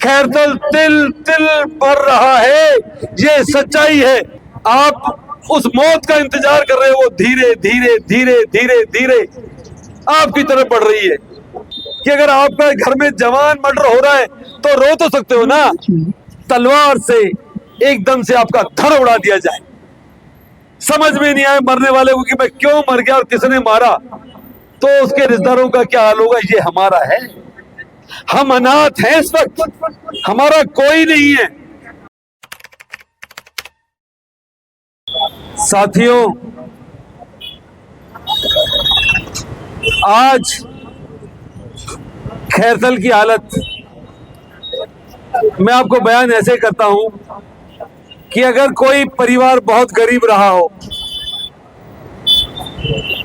खैरतल तिल तिल बढ़ रहा है, ये सच्चाई है। आप उस मौत का इंतजार कर रहे हो, वो धीरे धीरे धीरे धीरे धीरे आपकी तरफ बढ़ रही है। कि अगर आपका घर में जवान मर्डर हो रहा है तो रो तो सकते हो ना, तलवार से एकदम से आपका धड़ उड़ा दिया जाए। समझ में नहीं आए मरने वाले को कि मैं क्यों मर गया और किसने मारा, तो उसके रिश्तेदारों का क्या हाल होगा। ये हमारा है, हम अनाथ हैं इस वक्त, हमारा कोई नहीं है। साथियों, आज खैरतल की हालत मैं आपको बयान ऐसे करता हूं कि अगर कोई परिवार बहुत गरीब रहा हो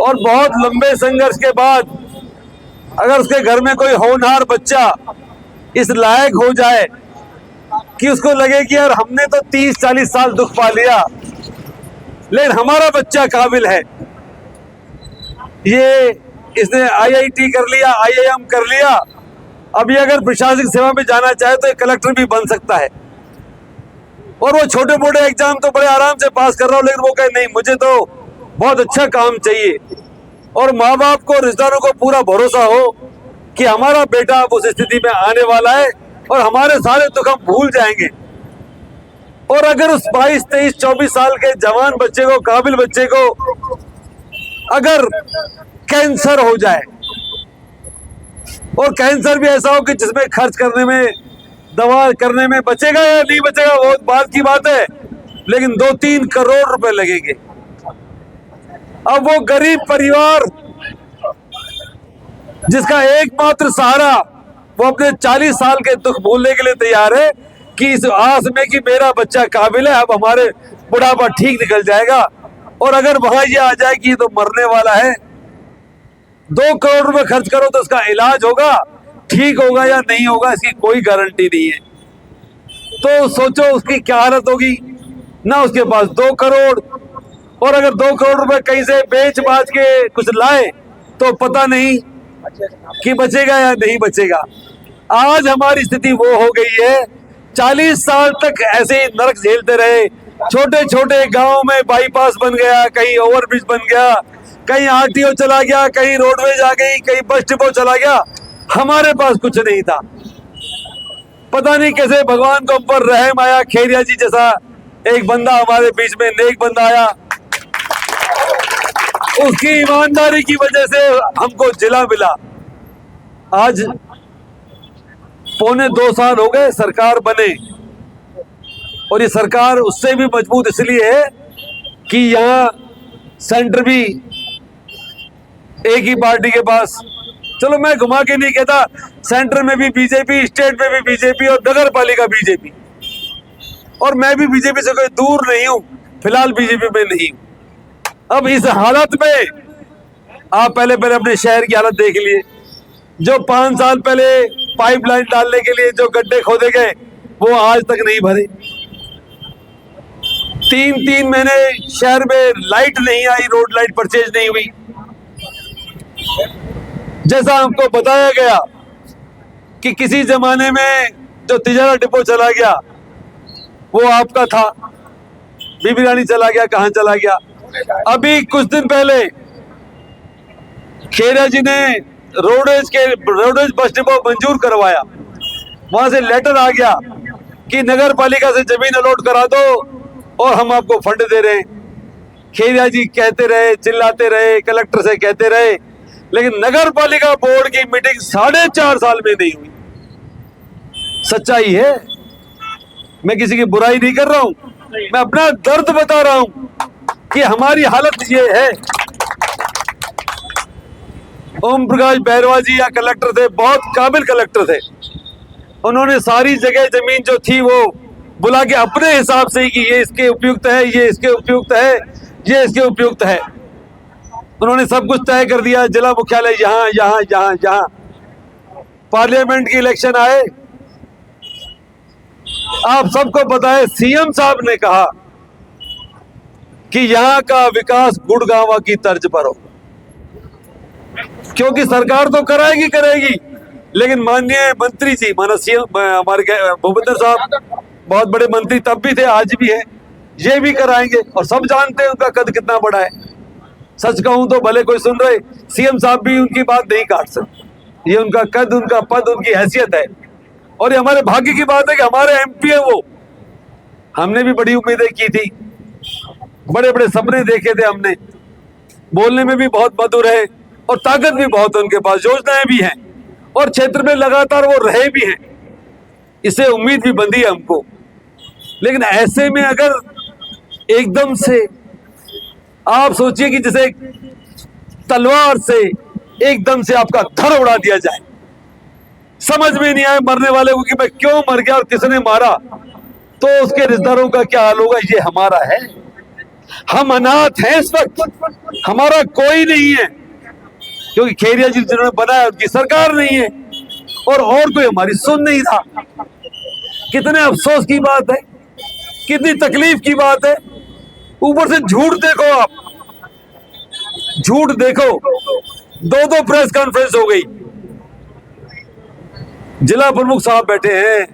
और बहुत लंबे संघर्ष के बाद अगर उसके घर में कोई होनहार बच्चा इस लायक हो जाए कि उसको लगे कि यार हमने तो 30-40 साल दुख पा लिया, लेकिन हमारा बच्चा काबिल है, ये इसने IIT कर लिया, IIM कर लिया, अभी अगर प्रशासनिक सेवा में जाना चाहे तो एक कलेक्टर भी बन सकता है, और वो छोटे मोटे एग्जाम तो बड़े आराम से पास कर रहा हो, लेकिन वो कहे नहीं मुझे तो बहुत अच्छा काम चाहिए। और माँ बाप को, रिश्तेदारों को पूरा भरोसा हो कि हमारा बेटा अब उस स्थिति में आने वाला है और हमारे सारे दुख हम भूल जाएंगे। और अगर उस 22, 23, 24 साल के जवान बच्चे को, काबिल बच्चे को अगर कैंसर हो जाए, और कैंसर भी ऐसा हो कि जिसमें खर्च करने में, दवा करने में बचेगा या नहीं बचेगा वो बात की बात है, लेकिन 2-3 करोड़ रुपए लगेंगे। अब वो गरीब परिवार जिसका एकमात्र सहारा वो अपने 40 साल के दुख भूलने के लिए तैयार है कि इस आस में कि मेरा बच्चा काबिल है, अब हमारे बुढ़ापा ठीक निकल जाएगा। और अगर वहां ये आ जाए कि तो मरने वाला है, 2 करोड़ रुपए खर्च करो तो उसका इलाज होगा, ठीक होगा या नहीं होगा इसकी कोई गारंटी नहीं है। तो सोचो उसकी क्या हालत होगी ना। उसके पास 2 करोड़, और अगर 2 करोड़ रुपए कहीं से बेच बाच के कुछ लाए तो पता नहीं कि बचेगा या नहीं बचेगा। आज हमारी स्थिति वो हो गई है, 40 साल तक ऐसे ही नरक झेलते रहे। छोटे छोटे गांव में बाईपास बन गया, कहीं ओवरब्रिज बन गया, कहीं RTO चला गया, कहीं रोडवेज आ गई, कहीं बस डिपो चला गया, हमारे पास कुछ नहीं था। पता नहीं कैसे भगवान को हम पर रहम आया, खेरिया जी जैसा एक बंदा हमारे बीच में, नेक बंदा आया, उसकी ईमानदारी की वजह से हमको जिला मिला। आज 2.25 साल हो गए सरकार बने, और ये सरकार उससे भी मजबूत इसलिए है कि यहाँ सेंटर भी एक ही पार्टी के पास, चलो मैं घुमा के नहीं कहता, सेंटर में भी बीजेपी, स्टेट में भी बीजेपी और नगर पालिका बीजेपी, और मैं भी बीजेपी से कोई दूर नहीं हूं, फिलहाल बीजेपी में नहीं हूं। अब इस हालत में आप पहले अपने शहर की हालत देख लिए। जो 5 साल पहले पाइपलाइन डालने के लिए जो गड्ढे खोदे गए वो आज तक नहीं भरे। 3-3 महीने शहर में लाइट नहीं आई, रोड लाइट परचेज नहीं हुई। जैसा हमको बताया गया कि किसी जमाने में जो तिजारा डिपो चला गया वो आपका था, बीबी रानी चला गया, कहां चला गया। अभी कुछ दिन पहले खेरिया जी ने रोडवेज बस डिपो मंजूर करवाया, वहां से लेटर आ गया कि नगर पालिका से जमीन अलॉट करा दो और हम आपको फंड दे रहे हैं। खेरिया जी कहते रहे, चिल्लाते रहे, कलेक्टर से कहते रहे, लेकिन नगर पालिका बोर्ड की मीटिंग 4.5 साल में नहीं हुई। सच्चाई है, मैं किसी की बुराई नहीं कर रहा हूं, मैं अपना दर्द बता रहा हूं कि हमारी हालत ये है। ओम प्रकाश बैरवा जी या कलेक्टर थे, बहुत काबिल कलेक्टर थे, उन्होंने सारी जगह जमीन जो थी वो बुला के अपने हिसाब से ही कि ये इसके उपयुक्त है, ये इसके उपयुक्त है, ये इसके उपयुक्त है, उन्होंने सब कुछ तय कर दिया। जिला मुख्यालय यहाँ यहाँ यहाँ यहाँ। पार्लियामेंट की इलेक्शन आए, आप सबको पता है CM साहब ने कहा कि यहाँ का विकास गुड़गांव की तर्ज पर हो, क्योंकि सरकार तो कराएगी, लेकिन माननीय मंत्री जी, माननीय सीएम हमारे भूपेंद्र साहब बहुत बड़े मंत्री तब भी थे, आज भी है, ये भी कराएंगे। और सब जानते हैं उनका कद कितना बड़ा है। सच कहूं तो भले कोई सुन रहे, सीएम साहब भी उनकी बात नहीं काट सकते। ये उनका कद, उनका पद, उनकी हैसियत है। और ये हमारे भाग्य की बात है कि हमारे एमपी है वो। हमने भी बड़ी उम्मीदें की थी, बड़े बड़े सपने देखे थे हमने। बोलने में भी बहुत मधुर है और ताकत भी बहुत है उनके पास, योजनाएं भी हैं और क्षेत्र में लगातार वो रहे भी हैं। इससे उम्मीद भी बंधी है हमको। लेकिन ऐसे में अगर एकदम से आप सोचिए कि जैसे तलवार से एकदम से आपका धड़ उड़ा दिया जाए, समझ में नहीं आए मरने वाले को कि मैं क्यों मर गया और किसने मारा, तो उसके रिश्तेदारों का क्या हाल होगा। ये हमारा है, हम अनाथ हैं इस वक्त, हमारा कोई नहीं है, क्योंकि खेरिया जी जिन्होंने बनाया उनकी सरकार नहीं है और कोई हमारी सुन नहीं रहा। कितने अफसोस की बात है, कितनी तकलीफ की बात है। ऊपर से झूठ देखो, आप झूठ देखो। दो प्रेस कॉन्फ्रेंस हो गई, जिला प्रमुख साहब बैठे हैं,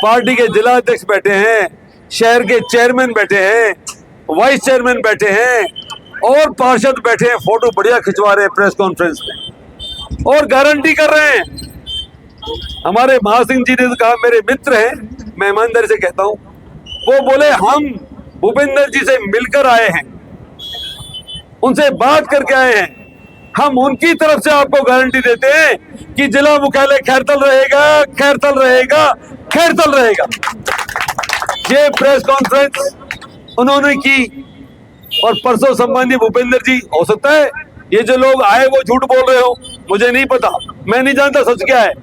पार्टी के जिला अध्यक्ष बैठे हैं, शहर के चेयरमैन बैठे हैं, वाइस चेयरमैन बैठे हैं और पार्षद बैठे हैं, फोटो बढ़िया खिंचवा रहे हैं प्रेस कॉन्फ्रेंस में और गारंटी कर रहे हैं। हमारे महासिंह जी ने तो कहा, मेरे मित्र हैं, मैं ईमानदारी से कहता हूं, वो बोले हम भूपेंद्र जी से मिलकर आए हैं, उनसे बात करके आए हैं, हम उनकी तरफ से आपको गारंटी देते हैं कि जिला मुख्यालय खैरतल रहेगा, खैरतल रहेगा, खैरतल रहेगा। ये प्रेस कॉन्फ्रेंस उन्होंने की और परसों सम्माननीय भूपेंद्र जी, हो सकता है ये जो लोग आए वो झूठ बोल रहे हो, मुझे नहीं पता, मैं नहीं जानता सच क्या है,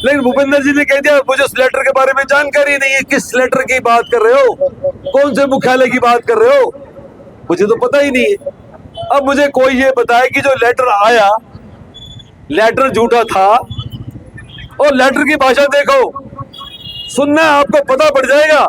लेकिन भूपेंद्र जी ने कह दिया मुझे उस लेटर के बारे में जानकारी नहीं है। किस लेटर की बात कर रहे हो, कौन से मुख्यालय की बात कर रहे हो, मुझे तो पता ही नहीं है। अब मुझे कोई ये बताए कि जो लेटर आया, लेटर झूठा था और लेटर की भाषा देखो, सुनना आपको पता पड़ जाएगा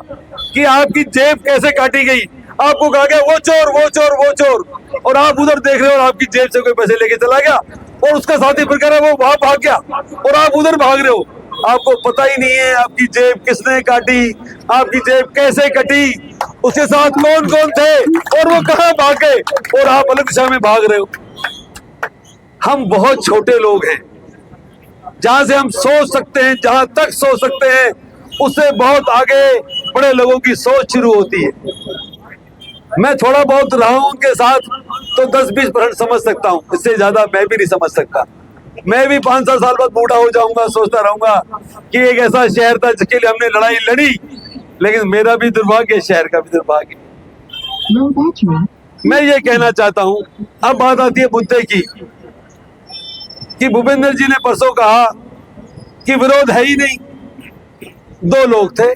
कि आपकी जेब कैसे काटी गई। आपको कहा गया वो चोर, वो चोर, वो चोर, और आप उधर देख रहे हो और आपकी जेब से कोई पैसे लेके चला गया और उसका साथी फिर कह रहा है वो वहां भाग गया और आप उधर भाग रहे हो। आपको पता ही नहीं है आपकी जेब किसने काटी, आपकी जेब कैसे कटी, उसके साथ कौन कौन थे और वो कहां भागे और आप अलग दिशा में भाग रहे हो। हम बहुत छोटे लोग हैं, जहां से हम सोच सकते हैं, जहां तक सोच सकते हैं, उससे बहुत आगे बड़े लोगों की सोच शुरू होती है। मैं थोड़ा बहुत रहा हूं उनके साथ तो 10-20% समझ सकता हूं, इससे ज्यादा मैं भी नहीं समझ सकता। मैं भी 5-7 साल बाद बूढ़ा हो जाऊंगा, सोचता रहूंगा कि एक ऐसा शहर था जिसके लिए हमने लड़ाई लड़ी, लेकिन मेरा भी दुर्भाग्य, शहर का भी दुर्भाग्य। मैं ये कहना चाहता हूं, अब बात आती है मुद्दे की, कि भूपेंद्र जी ने परसों कहा कि विरोध है ही नहीं, 2 लोग थे,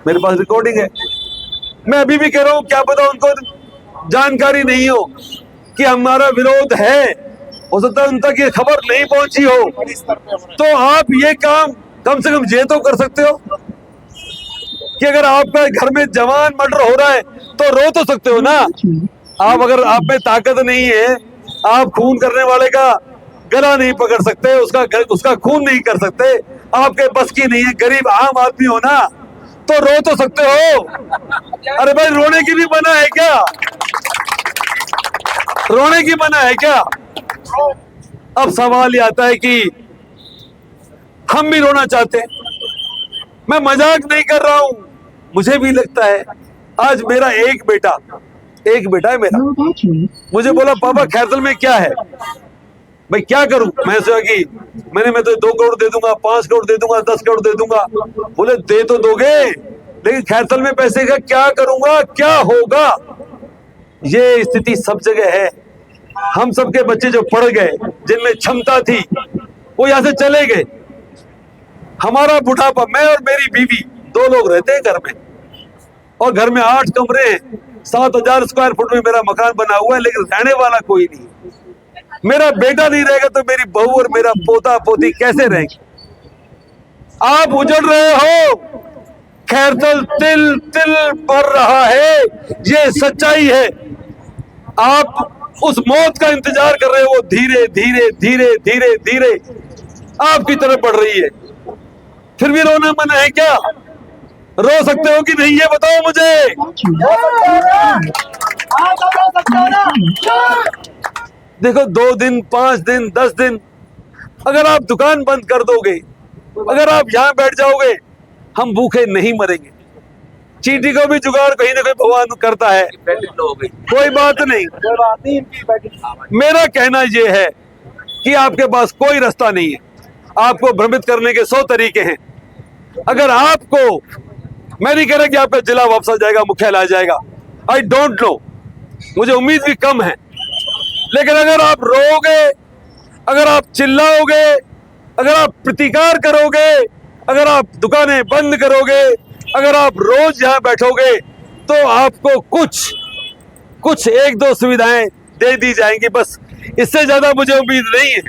मेरे पास रिकॉर्डिंग है। मैं अभी भी कह रहा हूं, क्या पता उनको जानकारी नहीं हो कि हमारा विरोध है, हो सकता है उन तक ये खबर नहीं पहुंची हो। तो आप ये काम कम से कम ये तो कर सकते हो कि अगर आपका घर में जवान मर्डर हो रहा है तो रो तो सकते हो ना। आप अगर आप में ताकत नहीं है, आप खून करने वाले का गला नहीं पकड़ सकते, उसका खून नहीं कर सकते, आपके बस की नहीं है, गरीब आम आदमी हो ना, तो रो तो सकते हो। अरे भाई, रोने की भी मना है क्या? रोने की मना है क्या? अब सवाल ये आता है कि हम भी रोना चाहते हैं। मैं मजाक नहीं कर रहा हूं, मुझे भी लगता है। आज मेरा एक बेटा है मेरा, मुझे बोला पापा खैरतल में क्या है, भाई क्या करूं? मैं सोचा कि मैं तो 2 करोड़ दे दूंगा, 5 करोड़ दे दूंगा, 10 करोड़ दे दूंगा। बोले दे तो दोगे, लेकिन खैरतल में पैसे का क्या करूंगा, क्या होगा? ये स्थिति सब जगह है। हम सबके बच्चे जो पढ़ गए, जिनमें क्षमता थी, वो यहां से चले गए। हमारा बुढ़ापा, मैं और मेरी बीवी 2 लोग रहते हैं घर में, और घर में 8 कमरे हैं, 7,000 स्क्वायर फुट में मेरा मकान बना हुआ है, लेकिन रहने वाला कोई नहीं। मेरा बेटा नहीं रहेगा तो मेरी बहू और मेरा पोता पोती कैसे रहेंगे? आप उजड़ रहे हो, खैरतल तिल तिल बढ़ रहा है, ये सच्चाई है। आप उस मौत का इंतजार कर रहे हो, वो धीरे धीरे धीरे धीरे धीरे आपकी तरफ बढ़ रही है, फिर भी रोना मना है क्या? रो सकते हो कि नहीं ये बताओ मुझे। देखो 2 दिन 5 दिन 10 दिन अगर आप दुकान बंद कर दोगे, अगर आप यहां बैठ जाओगे, हम भूखे नहीं मरेंगे। चींटी को भी जुगाड़ कहीं ना कहीं भगवान करता है, कोई बात नहीं। मेरा कहना यह है कि आपके पास कोई रास्ता नहीं है, आपको भ्रमित करने के 100 तरीके हैं। अगर आपको, मैं नहीं कह रहा कि आपका जिला वापस आ जाएगा, मुख्यालय आ जाएगा, आई डोंट नो, मुझे उम्मीद भी कम है, लेकिन अगर आप रोओगे, अगर आप चिल्लाओगे, अगर आप प्रतिकार करोगे, अगर आप दुकानें बंद करोगे, अगर आप रोज यहां बैठोगे, तो आपको कुछ 1-2 सुविधाएं दे दी जाएंगी, बस। इससे ज्यादा मुझे उम्मीद नहीं है।